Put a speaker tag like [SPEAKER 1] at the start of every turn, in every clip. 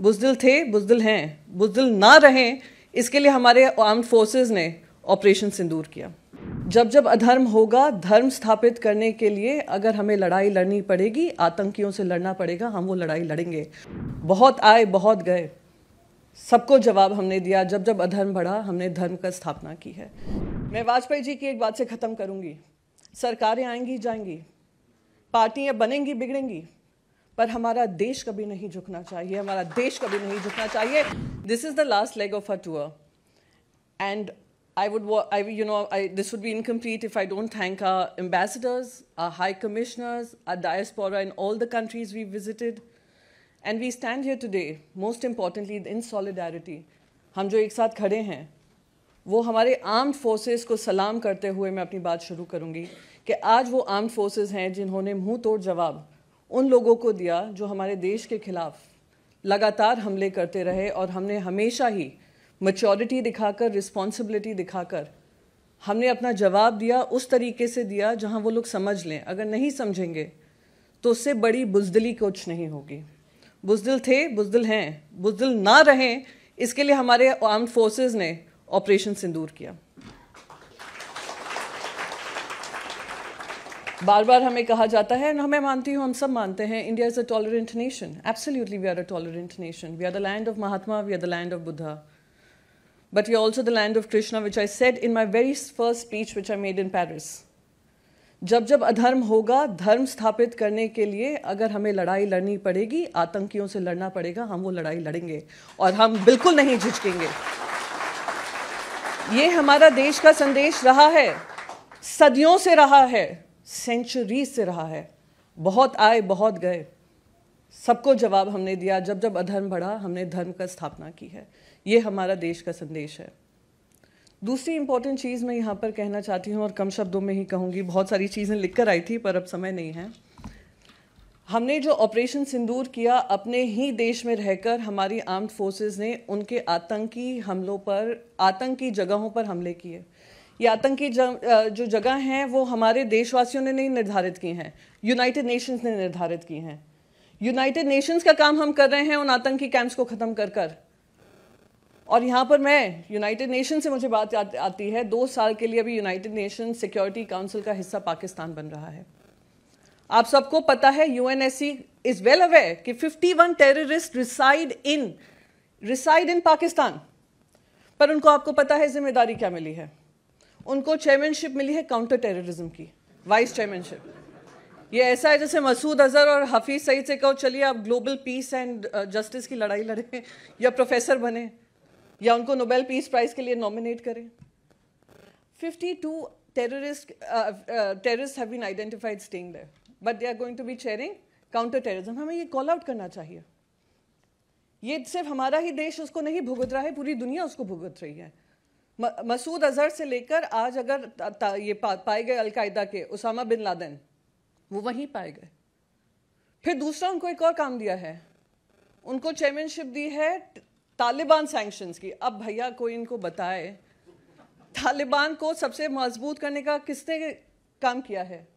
[SPEAKER 1] बुज़दिल थे, बुज़दिल हैं, बुज़दिल ना रहें, इसके लिए हमारे आर्म्ड फोर्सेस ने ऑपरेशन सिंदूर किया। जब जब अधर्म होगा, धर्म स्थापित करने के लिए अगर हमें लड़ाई लड़नी पड़ेगी, आतंकियों से लड़ना पड़ेगा, हम वो लड़ाई लड़ेंगे। बहुत आए, बहुत गए, सबको जवाब हमने दिया। जब जब अधर्म बढ़ा, हमने धर्म का स्थापना की है। मैं वाजपेयी जी की एक बात से ख़त्म करूंगी। सरकारें आएंगी जाएंगी, पार्टियां बनेंगी बिगड़ेंगी, पर हमारा देश कभी नहीं झुकना चाहिए, हमारा देश कभी नहीं झुकना चाहिए। This is the last leg of a tour and this would be incomplete if I don't thank our ambassadors, our high commissioners, our diaspora in all the countries we visited. And we stand here today, most importantly, in solidarity. हम जो एक साथ खड़े हैं, वो हमारे armed forces को सलाम करते हुए मैं अपनी बात शुरू करूंगी कि आज वो आर्म्ड फोर्सेस हैं जिन्होंने मुंह तोड़ जवाब उन लोगों को दिया जो हमारे देश के खिलाफ लगातार हमले करते रहे, और हमने हमेशा ही मैच्योरिटी दिखाकर, रिस्पॉन्सिबिलिटी दिखाकर हमने अपना जवाब दिया, उस तरीके से दिया जहां वो लोग समझ लें। अगर नहीं समझेंगे तो उससे बड़ी बुज़दिली कुछ नहीं होगी। बुज़दिल थे, बुज़दिल हैं, बुज़दिल ना रहें, इसके लिए हमारे आर्म्ड फोर्सेस ने ऑपरेशन सिंदूर किया। बार बार हमें कहा जाता है, और मैं मानती हूँ, हम सब मानते हैं, India is a tolerant nation. Absolutely we are a tolerant nation. We are the land of Mahatma, we are the land of Buddha, but we are also the land of Krishna, which I said in my very first speech which I made in Paris. जब जब अधर्म होगा, धर्म स्थापित करने के लिए अगर हमें लड़ाई लड़नी पड़ेगी, आतंकियों से लड़ना पड़ेगा, हम वो लड़ाई लड़ेंगे और हम बिल्कुल नहीं झिझकेंगे। ये हमारा देश का संदेश रहा है, सदियों से रहा है, सेंचुरीज से रहा है। बहुत आए, बहुत गए, सबको जवाब हमने दिया। जब जब अधर्म बढ़ा, हमने धर्म का स्थापना की है। ये हमारा देश का संदेश है। दूसरी इंपॉर्टेंट चीज़ मैं यहाँ पर कहना चाहती हूँ, और कम शब्दों में ही कहूँगी, बहुत सारी चीज़ें लिख कर आई थी पर अब समय नहीं है। हमने जो ऑपरेशन सिंदूर किया, अपने ही देश में रहकर हमारी आर्म्ड फोर्सेस ने उनके आतंकी हमलों पर, आतंकी जगहों पर हमले किए। ये आतंकी जो जगह हैं वो हमारे देशवासियों ने नहीं निर्धारित की हैं, यूनाइटेड नेशंस ने निर्धारित की हैं। यूनाइटेड नेशंस का काम हम कर रहे हैं उन आतंकी कैंप्स को ख़त्म कर कर। और यहाँ पर मैं यूनाइटेड नेशन से मुझे बात आती है, 2 साल के लिए अभी यूनाइटेड नेशन सिक्योरिटी काउंसिल का हिस्सा पाकिस्तान बन रहा है। आप सबको पता है, यूएनएससी इज वेल अवेयर कि 51 टेररिस्ट रिसाइड इन पाकिस्तान। पर उनको, आपको पता है जिम्मेदारी क्या मिली है? उनको चेयरमैनशिप मिली है काउंटर टेररिज्म की, वाइस चेयरमैनशिप। ये ऐसा है जैसे मसूद अजहर और हफीज सईद से कहो चलिए आप ग्लोबल पीस एंड जस्टिस की लड़ाई लड़ें, या प्रोफेसर बने, या उनको नोबेल पीस प्राइज के लिए नॉमिनेट करें। 52 terrorists have been identified staying there, but they are going to be chairing counter terrorism. हमें ये कॉल आउट करना चाहिए। ये सिर्फ हमारा ही देश उसको नहीं भुगत रहा है, पूरी दुनिया उसको भुगत रही है। मसूद अजहर से लेकर आज अगर ये पाए गए अलकायदा के उसामा बिन लादेन, वो वहीं पाए गए। फिर दूसरा उनको एक और काम दिया है, उनको चेयरमैनशिप दी है तालिबान सैंक्शंस की। अब भैया कोई इनको बताए, तालिबान को सबसे मजबूत करने का किसने काम किया है?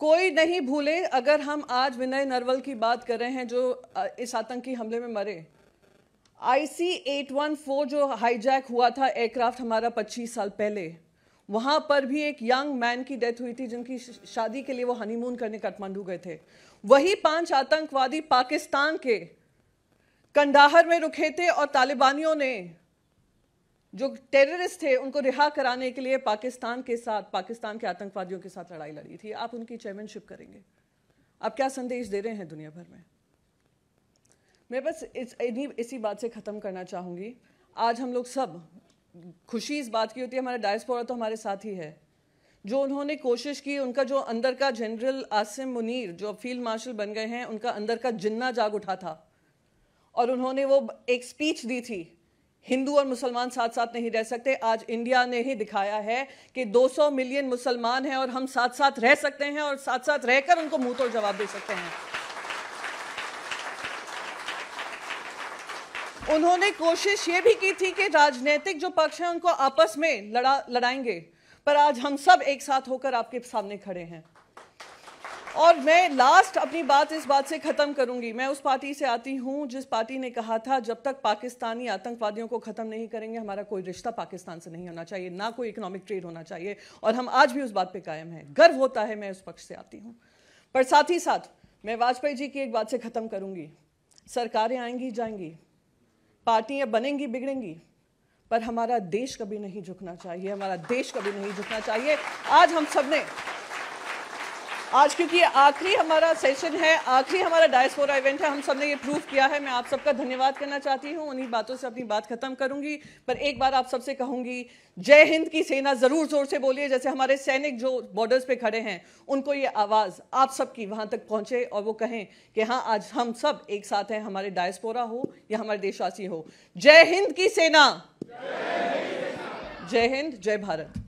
[SPEAKER 1] कोई नहीं भूले। अगर हम आज विनय नरवल की बात कर रहे हैं जो इस आतंकी हमले में मरे, IC-814 जो हाईजैक हुआ था एयरक्राफ्ट हमारा 25 साल पहले, वहां पर भी एक यंग मैन की डेथ हुई थी जिनकी शादी के लिए वो हनीमून करने काठमांडू गए थे। वही 5 आतंकवादी पाकिस्तान के कंदाहर में रुके थे, और तालिबानियों ने जो टेररिस्ट थे उनको रिहा कराने के लिए पाकिस्तान के साथ, पाकिस्तान के आतंकवादियों के साथ लड़ाई लड़ी थी। आप उनकी चेयरमैनशिप करेंगे, आप क्या संदेश दे रहे हैं दुनिया भर में? मैं बस इसी बात से ख़त्म करना चाहूँगी। आज हम लोग सब, खुशी इस बात की होती है, हमारा डायस्पोरा तो हमारे साथ ही है, जो उन्होंने कोशिश की, उनका जो अंदर का जनरल आसिम मुनीर जो फील्ड मार्शल बन गए हैं, उनका अंदर का जिन्ना जाग उठा था, और उन्होंने वो एक स्पीच दी थी, हिंदू और मुसलमान साथ साथ नहीं रह सकते। आज इंडिया ने ही दिखाया है कि 200 मिलियन मुसलमान हैं और हम साथ साथ रह सकते हैं, और साथ साथ रहकर उनको मुंह तोड़ जवाब दे सकते हैं। उन्होंने कोशिश ये भी की थी कि राजनीतिक जो पक्ष हैं उनको आपस में लड़ाएंगे, पर आज हम सब एक साथ होकर आपके सामने खड़े हैं। और मैं लास्ट अपनी बात इस बात से ख़त्म करूंगी। मैं उस पार्टी से आती हूं जिस पार्टी ने कहा था जब तक पाकिस्तानी आतंकवादियों को ख़त्म नहीं करेंगे हमारा कोई रिश्ता पाकिस्तान से नहीं होना चाहिए, ना कोई इकोनॉमिक ट्रेड होना चाहिए, और हम आज भी उस बात पे कायम हैं। गर्व होता है मैं उस पक्ष से आती हूं। पर साथ ही साथ मैं वाजपेयी जी की एक बात से ख़त्म करूंगी। सरकारें आएंगी जाएंगी, पार्टियां बनेंगी बिगड़ेंगी, पर हमारा देश कभी नहीं झुकना चाहिए, हमारा देश कभी नहीं झुकना चाहिए। आज हम सब ने, आज क्योंकि आखिरी हमारा सेशन है, आखिरी हमारा डायस्पोरा इवेंट है, हम सब ने ये प्रूव किया है। मैं आप सबका धन्यवाद करना चाहती हूँ। उन्हीं बातों से अपनी बात खत्म करूंगी, पर एक बार आप सबसे कहूंगी, जय हिंद की सेना जरूर जोर से बोलिए, जैसे हमारे सैनिक जो बॉर्डर्स पे खड़े हैं उनको ये आवाज़ आप सबकी वहां तक पहुंचे और वो कहें कि हाँ आज हम सब एक साथ हैं, हमारे डायस्पोरा हो या हमारे देशवासी हो। जय हिंद की सेना, जय हिंद, जय भारत।